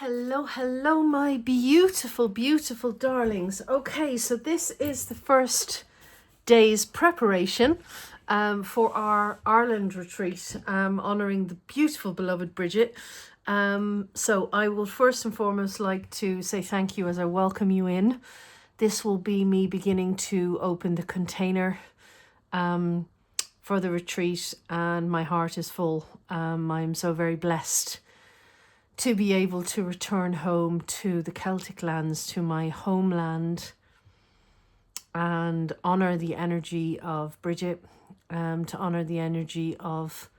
Hello, hello, my beautiful, beautiful darlings. Okay, so this is the first day's preparation for our Ireland retreat, honouring the beautiful, beloved Bridget. So I will first and foremost like to say thank you as I welcome you in. This will be me beginning to open the container for the retreat, and my heart is full. I'm so very blessed to be able to return home to the Celtic lands, to my homeland, and honour the energy of Bridget, to honour the energy of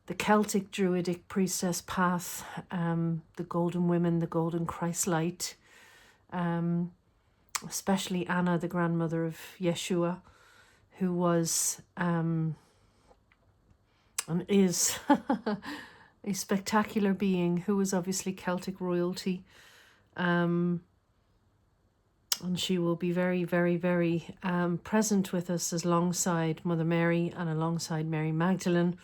the Celtic Druidic priestess path, the golden women, the golden Christ light, especially Anna, the grandmother of Yeshua, who was and is a spectacular being who is obviously Celtic royalty. And she will be very, very, very present with us alongside Mother Mary and alongside Mary Magdalene.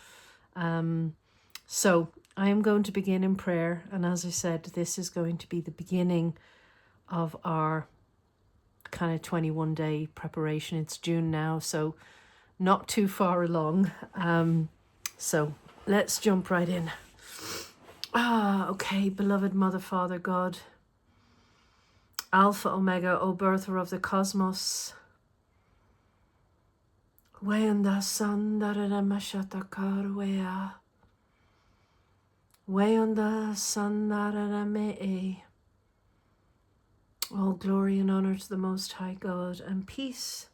So I am going to begin in prayer. And as I said, this is going to be the beginning of our kind of 21-day preparation. It's June now, so not too far along. So let's jump right in. Okay, beloved Mother, Father, God, Alpha, Omega, O birther of the cosmos, Weyanda Sandara Mashatakar Weyanda Sandara Me. All glory and honor to the Most High God, and peace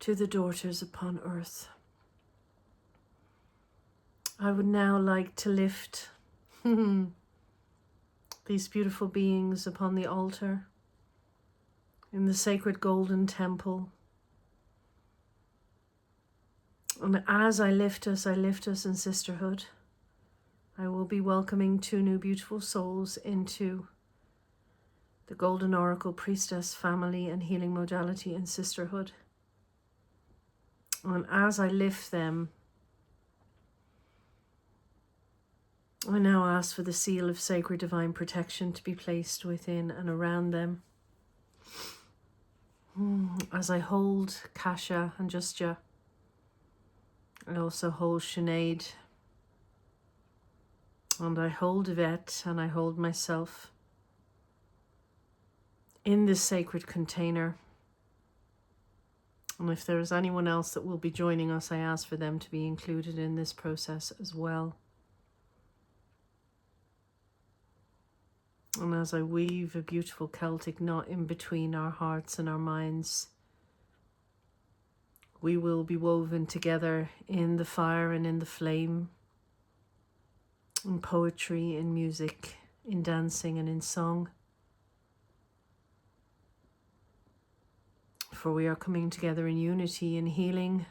to the daughters upon earth. I would now like to lift these beautiful beings upon the altar in the sacred golden temple. And as I lift us in sisterhood. I will be welcoming two new beautiful souls into the Golden Oracle Priestess family and healing modality in sisterhood. And as I lift them, I now ask for the seal of sacred divine protection to be placed within and around them. As I hold Kasha and Justja, I also hold Sinead, and I hold Yvette, and I hold myself in this sacred container. And if there is anyone else that will be joining us, I ask for them to be included in this process as well. And as I weave a beautiful Celtic knot in between our hearts and our minds, we will be woven together in the fire and in the flame, in poetry, in music, in dancing and in song. For we are coming together in unity, in healing,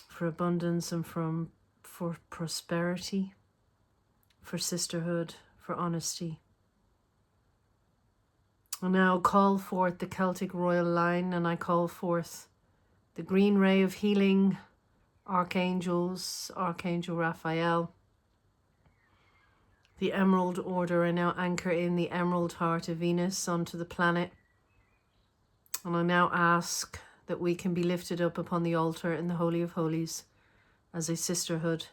for abundance and for prosperity, for sisterhood, for honesty. I now call forth the Celtic royal line, and I call forth the green ray of healing, archangels, Archangel Raphael. The Emerald Order, I now anchor in the Emerald Heart of Venus onto the planet. And I now ask that we can be lifted up upon the altar in the Holy of Holies as a sisterhood.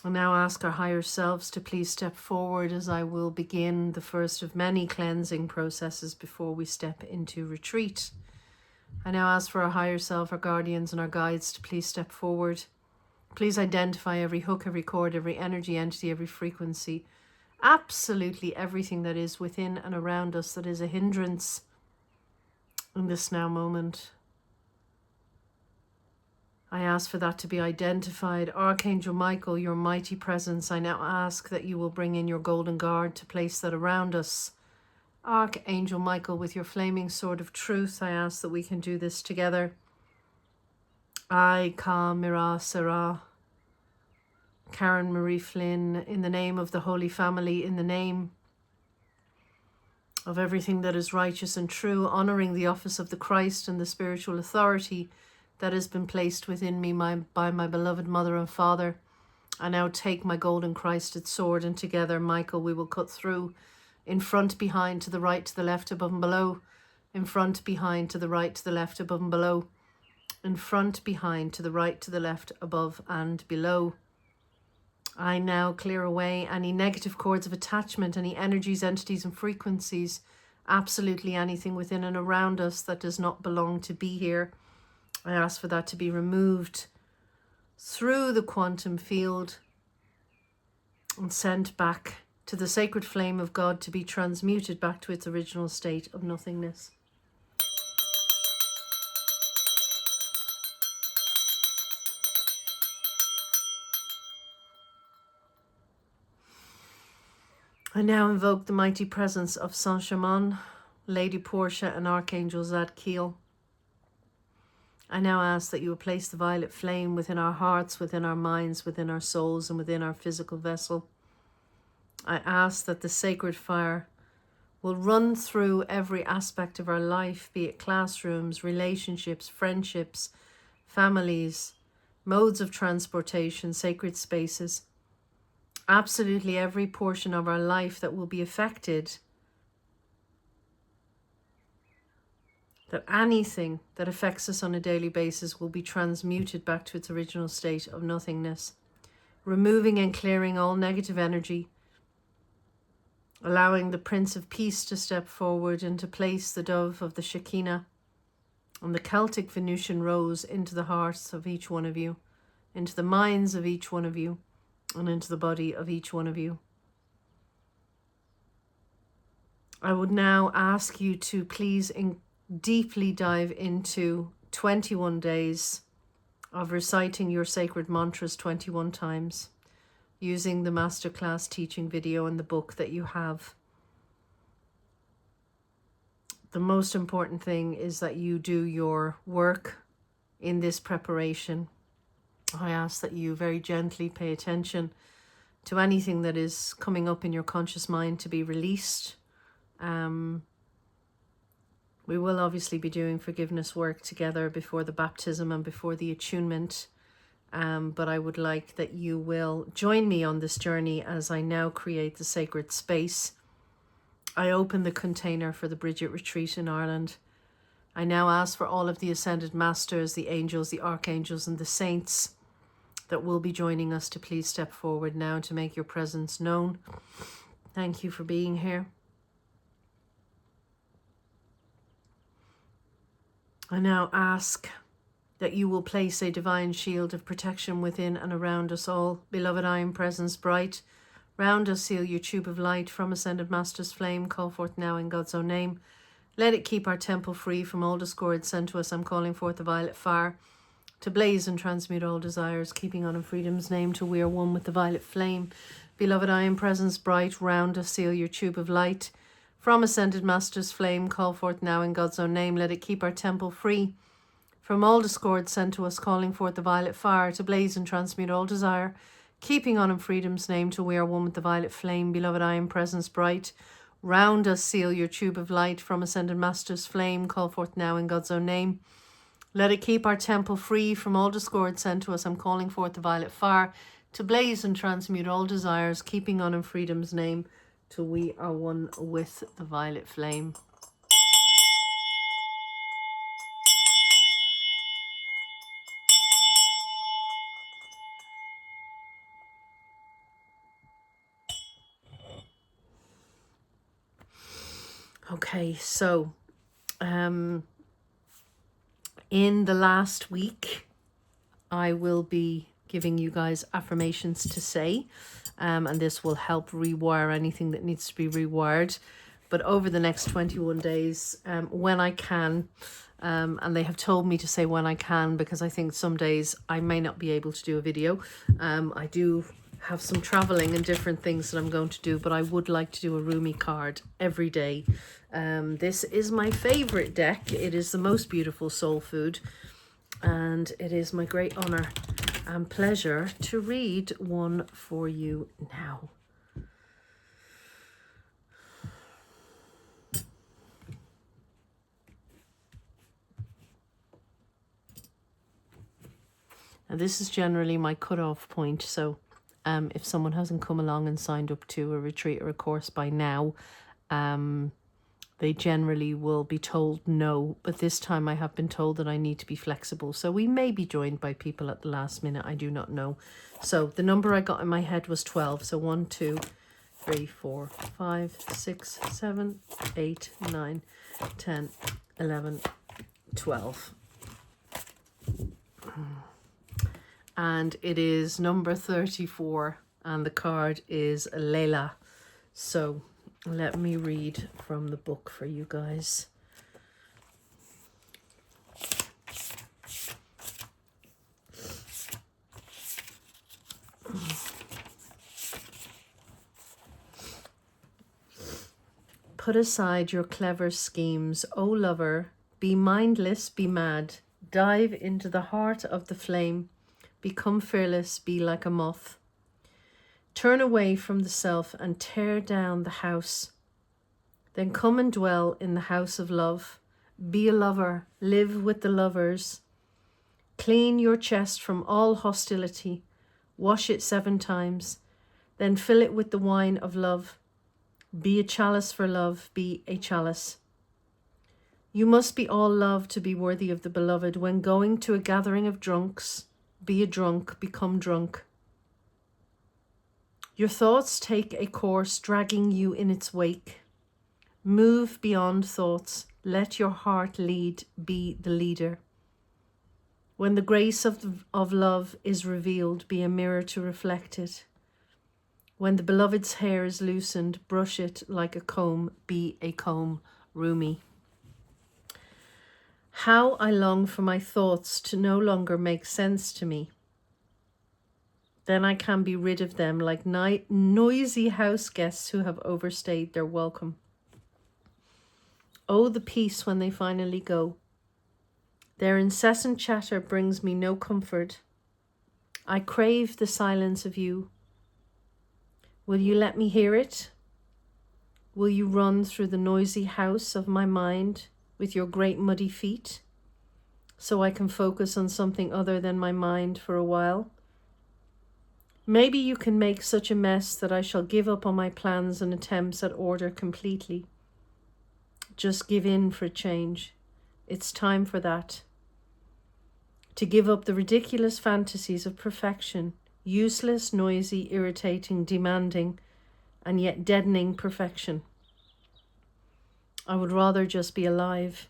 I now ask our higher selves to please step forward as I will begin the first of many cleansing processes before we step into retreat. I now ask for our higher self, our guardians and our guides to please step forward. Please identify every hook, every cord, every energy entity, every frequency, absolutely everything that is within and around us that is a hindrance in this now moment. I ask for that to be identified. Archangel Michael, your mighty presence, I now ask that you will bring in your golden guard to place that around us. Archangel Michael, with your flaming sword of truth, I ask that we can do this together. I, Ka Mira Sarah, Karen Marie Flynn, in the name of the Holy Family, in the name of everything that is righteous and true, honouring the office of the Christ and the spiritual authority that has been placed within me by my beloved Mother and Father, I now take my golden Christed sword, and together, Michael, we will cut through, in front, behind, to the right, to the left, above and below, in front, behind, to the right, to the left, above and below, in front, behind, to the right, to the left, above and below. I now clear away any negative cords of attachment, any energies, entities and frequencies, absolutely anything within and around us that does not belong to be here. I ask for that to be removed through the quantum field and sent back to the sacred flame of God to be transmuted back to its original state of nothingness. I now invoke the mighty presence of Saint-Germain, Lady Portia and Archangel Zadkiel. I now ask that you will place the violet flame within our hearts, within our minds, within our souls, and within our physical vessel. I ask that the sacred fire will run through every aspect of our life, be it classrooms, relationships, friendships, families, modes of transportation, sacred spaces. Absolutely every portion of our life that will be affected, that anything that affects us on a daily basis will be transmuted back to its original state of nothingness, removing and clearing all negative energy, allowing the Prince of Peace to step forward and to place the dove of the Shekinah and the Celtic Venusian rose into the hearts of each one of you, into the minds of each one of you, and into the body of each one of you. I would now ask you to please deeply dive into 21 days of reciting your sacred mantras 21 times, using the masterclass teaching video and the book that you have. The most important thing is that you do your work in this preparation. I ask that you very gently pay attention to anything that is coming up in your conscious mind to be released. We will obviously be doing forgiveness work together before the baptism and before the attunement. But I would like that you will join me on this journey as I now create the sacred space. I open the container for the Bridget Retreat in Ireland. I now ask for all of the ascended masters, the angels, the archangels, and the saints that will be joining us to please step forward now to make your presence known. Thank you for being here. I now ask that you will place a divine shield of protection within and around us all. Beloved, I am presence bright. Round us seal your tube of light from ascended master's flame. Call forth now in God's own name. Let it keep our temple free from all discord sent to us. I'm calling forth the violet fire to blaze and transmute all desires, keeping on in freedom's name till we are one with the violet flame. Beloved, I am presence bright. Round us seal your tube of light from ascended master's flame. Call forth now in God's own name. Let it keep our temple free from all discord sent to us, calling forth the violet fire to blaze and transmute all desire, keeping on in freedom's name till we are one with the violet flame. Beloved, I am presence bright. Round us seal your tube of light from ascended master's flame. Call forth now in God's own name. Let it keep our temple free from all discord sent to us. I'm calling forth the violet fire to blaze and transmute all desires, keeping on in freedom's name till we are one with the violet flame. Okay, so in the last week, I will be giving you guys affirmations to say, and this will help rewire anything that needs to be rewired. But over the next 21 days, when I can, and they have told me to say when I can, because I think some days I may not be able to do a video. I do have some traveling and different things that I'm going to do, but I would like to do a Rumi card every day. This is my favorite deck. It is the most beautiful soul food, and it is my great honor and pleasure to read one for you now. And this is generally my cutoff point, so If someone hasn't come along and signed up to a retreat or a course by now, they generally will be told no. But this time I have been told that I need to be flexible. So we may be joined by people at the last minute. I do not know. So the number I got in my head was 12. So 1, 2, 3, 4, 5, 6, 7, 8, 9, 10, 11, 12. And it is number 34, and the card is Layla. So let me read from the book for you guys. Put aside your clever schemes, O lover, be mindless, be mad, dive into the heart of the flame. Become fearless, be like a moth. Turn away from the self and tear down the house. Then come and dwell in the house of love. Be a lover, live with the lovers. Clean your chest from all hostility. Wash it 7 times. Then fill it with the wine of love. Be a chalice for love, be a chalice. You must be all love to be worthy of the beloved. When going to a gathering of drunks, be a drunk, become drunk. Your thoughts take a course dragging you in its wake. Move beyond thoughts. Let your heart lead, be the leader. When the grace of love is revealed, be a mirror to reflect it. When the beloved's hair is loosened, brush it like a comb, be a comb. Rumi. How I long for my thoughts to no longer make sense to me. Then I can be rid of them like noisy house guests who have overstayed their welcome. Oh, the peace when they finally go. Their incessant chatter brings me no comfort. I crave the silence of you. Will you let me hear it? Will you run through the noisy house of my mind with your great muddy feet, so I can focus on something other than my mind for a while? Maybe you can make such a mess that I shall give up on my plans and attempts at order completely. Just give in for change. It's time for that. To give up the ridiculous fantasies of perfection, useless, noisy, irritating, demanding, and yet deadening perfection. I would rather just be alive.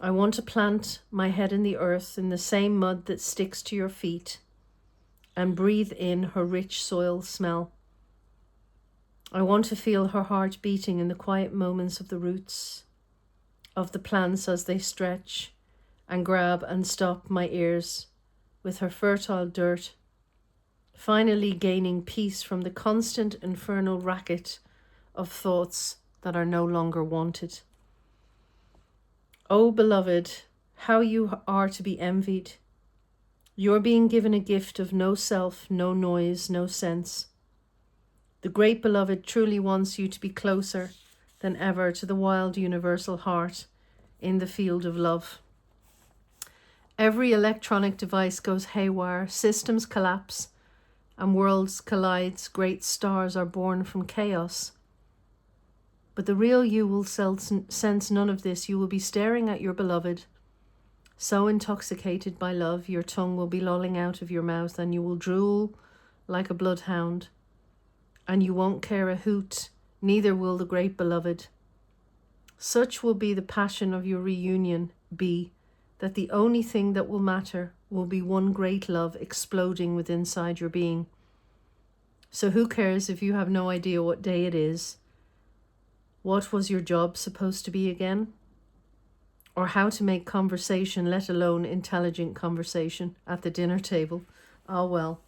I want to plant my head in the earth in the same mud that sticks to your feet and breathe in her rich soil smell. I want to feel her heart beating in the quiet moments of the roots of the plants as they stretch and grab and stop my ears with her fertile dirt, finally gaining peace from the constant infernal racket of thoughts that are no longer wanted. Oh, beloved, how you are to be envied. You're being given a gift of no self, no noise, no sense. The great beloved truly wants you to be closer than ever to the wild universal heart in the field of love. Every electronic device goes haywire, systems collapse, and worlds collide. Great stars are born from chaos. But the real you will sense none of this. You will be staring at your beloved, so intoxicated by love, your tongue will be lolling out of your mouth, and you will drool like a bloodhound. And you won't care a hoot, neither will the great beloved. Such will be the passion of your reunion be, that the only thing that will matter will be one great love exploding within inside your being. So who cares if you have no idea what day it is? What was your job supposed to be again? Or how to make conversation, let alone intelligent conversation, at the dinner table? Ah, well,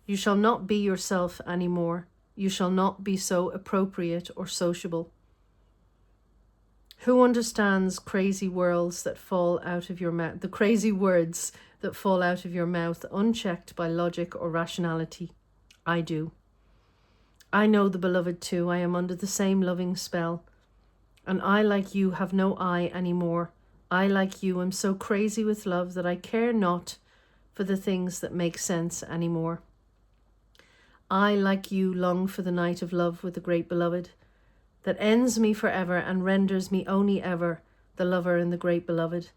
you shall not be yourself anymore. You shall not be so appropriate or sociable. Who understands crazy words that fall out of your mouth, the crazy words that fall out of your mouth unchecked by logic or rationality? I do. I know the beloved too. I am under the same loving spell. And I, like you, have no I anymore. I, like you, am so crazy with love that I care not for the things that make sense anymore. I, like you, long for the night of love with the great beloved, that ends me forever and renders me only ever the lover in the great beloved.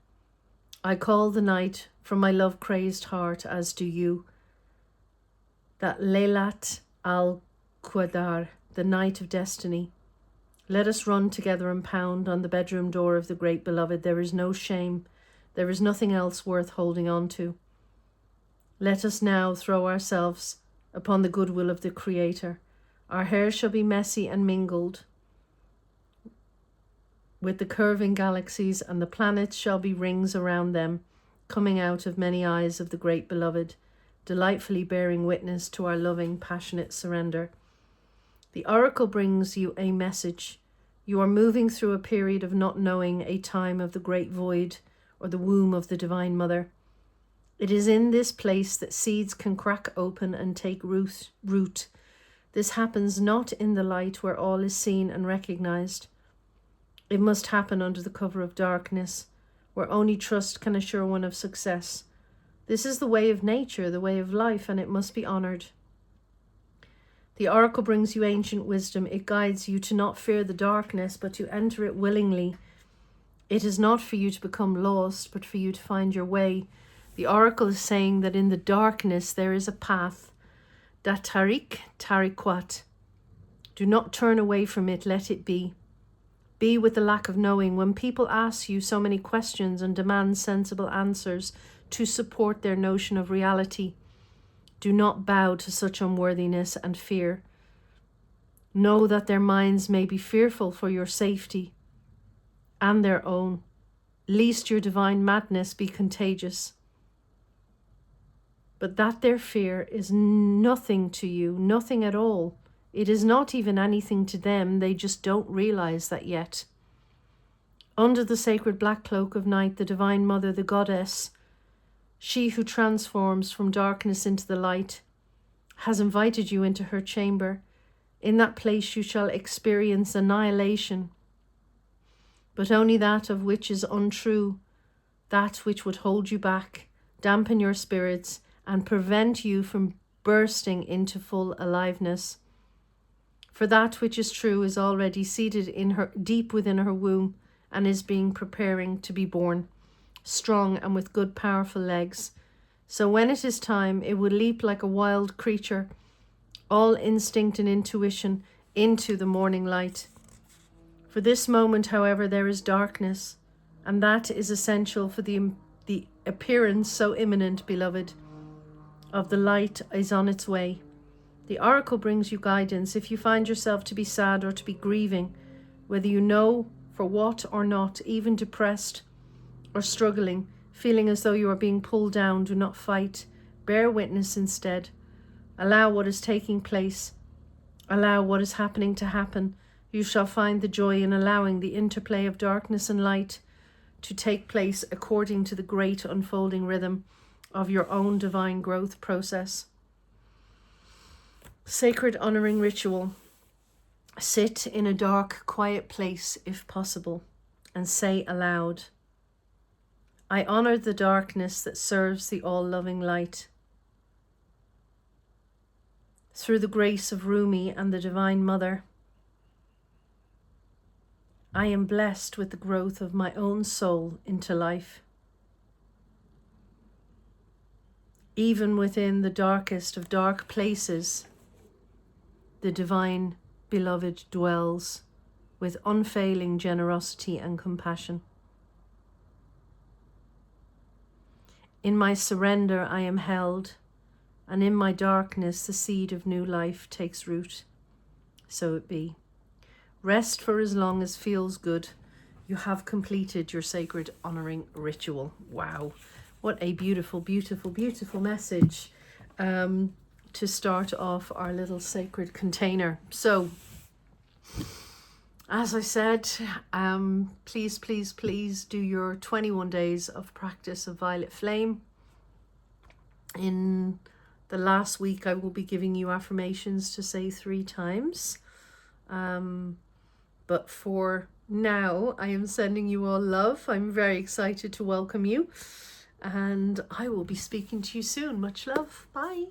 I call the night from my love-crazed heart, as do you, that Laylat al-Qadar, the night of destiny. Let us run together and pound on the bedroom door of the great beloved. There is no shame. There is nothing else worth holding on to. Let us now throw ourselves upon the goodwill of the Creator. Our hair shall be messy and mingled with the curving galaxies, and the planets shall be rings around them, coming out of many eyes of the great beloved, delightfully bearing witness to our loving, passionate surrender. The oracle brings you a message. You are moving through a period of not knowing, a time of the great void or the womb of the Divine Mother. It is in this place that seeds can crack open and take root. This happens not in the light where all is seen and recognized. It must happen under the cover of darkness, where only trust can assure one of success. This is the way of nature, the way of life, and it must be honored. The oracle brings you ancient wisdom. It guides you to not fear the darkness, but to enter it willingly. It is not for you to become lost, but for you to find your way. The oracle is saying that in the darkness there is a path. Dat tarik tarikwat. Do not turn away from it, let it be. Be with the lack of knowing. When people ask you so many questions and demand sensible answers to support their notion of reality, do not bow to such unworthiness and fear. Know that their minds may be fearful for your safety and their own, lest your divine madness be contagious. But that their fear is nothing to you, nothing at all. It is not even anything to them. They just don't realize that yet. Under the sacred black cloak of night, the Divine Mother, the Goddess, she who transforms from darkness into the light, has invited you into her chamber. In that place you shall experience annihilation, but only that of which is untrue, that which would hold you back, dampen your spirits, and prevent you from bursting into full aliveness. For that which is true is already seated in her, deep within her womb, and is preparing to be born, strong and with good powerful legs. So when it is time, it will leap like a wild creature, all instinct and intuition, into the morning light. For this moment, however, there is darkness, and that is essential for the appearance so imminent, beloved, of the light is on its way. The oracle brings you guidance. If you find yourself to be sad or to be grieving, whether you know for what or not, even depressed or struggling, feeling as though you are being pulled down, do not fight. Bear witness instead. Allow what is taking place. Allow what is happening to happen. You shall find the joy in allowing the interplay of darkness and light to take place according to the great unfolding rhythm of your own divine growth process. Sacred honoring ritual. Sit in a dark, quiet place if possible, and say aloud, I honor the darkness that serves the all-loving light. Through the grace of Rumi and the Divine Mother, I am blessed with the growth of my own soul into life. Even within the darkest of dark places, the Divine Beloved dwells with unfailing generosity and compassion. In my surrender I am held, and in my darkness the seed of new life takes root. So it be. Rest for as long as feels good. You have completed your sacred honoring ritual. Wow, what a beautiful, beautiful, beautiful message to start off our little sacred container. So, as I said, please, please, please do your 21 days of practice of Violet Flame. In the last week, I will be giving you affirmations to say 3 times. But for now, I am sending you all love. I'm very excited to welcome you. And I will be speaking to you soon. Much love. Bye.